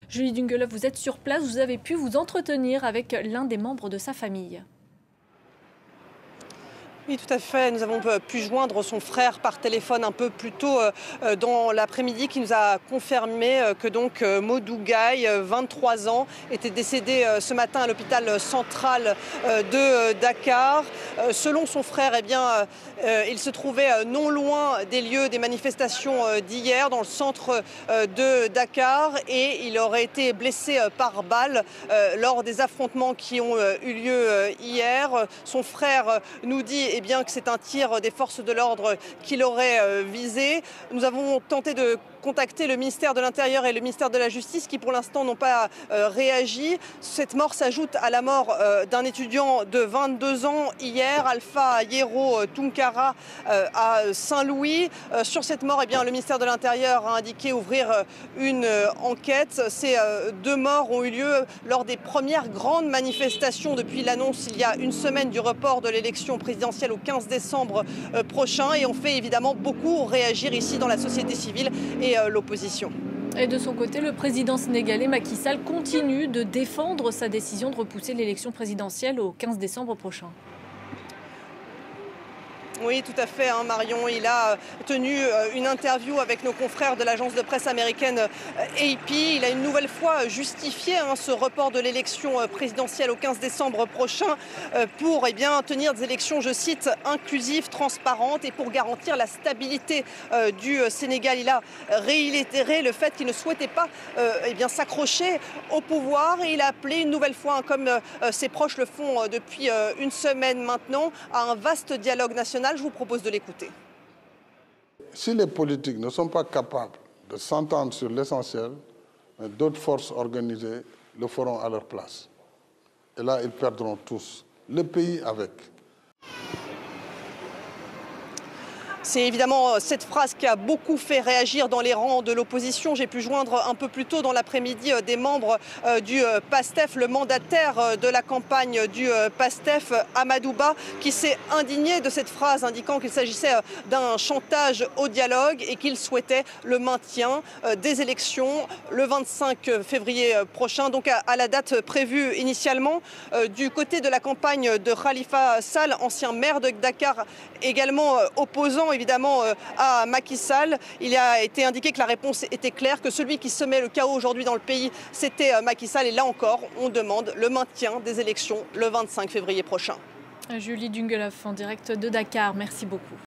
Julie Dungueloff, vous êtes sur place, vous avez pu vous entretenir avec l'un des membres de sa famille. Oui, tout à fait. Nous avons pu joindre son frère par téléphone un peu plus tôt dans l'après-midi qui nous a confirmé que donc Modou Gaye, 23 ans, était décédé ce matin à l'hôpital central de Dakar. Selon son frère, eh bien, il se trouvait non loin des lieux des manifestations d'hier, dans le centre de Dakar, et il aurait été blessé par balle lors des affrontements qui ont eu lieu hier. Son frère nous dit que c'est un tir des forces de l'ordre qui l'aurait visé. Nous avons tenté de contacter le ministère de l'Intérieur et le ministère de la Justice qui pour l'instant n'ont pas réagi. Cette mort s'ajoute à la mort d'un étudiant de 22 ans hier, Alpha Yero Tunkara à Saint-Louis. Sur cette mort, le ministère de l'Intérieur a indiqué ouvrir une enquête. Ces deux morts ont eu lieu lors des premières grandes manifestations depuis l'annonce il y a une semaine du report de l'élection présidentielle au 15 décembre prochain et ont fait évidemment beaucoup réagir ici dans la société civile et l'opposition. Et de son côté, le président sénégalais Macky Sall continue de défendre sa décision de repousser l'élection présidentielle au 15 décembre prochain. Oui, tout à fait, Marion. Il a tenu une interview avec nos confrères de l'agence de presse américaine AP. Il a une nouvelle fois justifié ce report de l'élection présidentielle au 15 décembre prochain pour tenir des élections, je cite, inclusives, transparentes et pour garantir la stabilité du Sénégal. Il a réitéré le fait qu'il ne souhaitait pas s'accrocher au pouvoir et il a appelé une nouvelle fois, comme ses proches le font depuis une semaine maintenant, à un vaste dialogue national. Je vous propose de l'écouter. Si les politiques ne sont pas capables de s'entendre sur l'essentiel, d'autres forces organisées le feront à leur place. Et là, ils perdront tous, le pays avec. C'est évidemment cette phrase qui a beaucoup fait réagir dans les rangs de l'opposition. J'ai pu joindre un peu plus tôt dans l'après-midi des membres du PASTEF, le mandataire de la campagne du PASTEF, Amadouba, qui s'est indigné de cette phrase, indiquant qu'il s'agissait d'un chantage au dialogue et qu'il souhaitait le maintien des élections le 25 février prochain, donc à la date prévue initialement. Du côté de la campagne de Khalifa Sall, ancien maire de Dakar, également opposant évidemment à Macky Sall. Il a été indiqué que la réponse était claire, que celui qui semait le chaos aujourd'hui dans le pays, c'était Macky Sall. Et là encore, on demande le maintien des élections le 25 février prochain. Julie Dungueloff en direct de Dakar, merci beaucoup.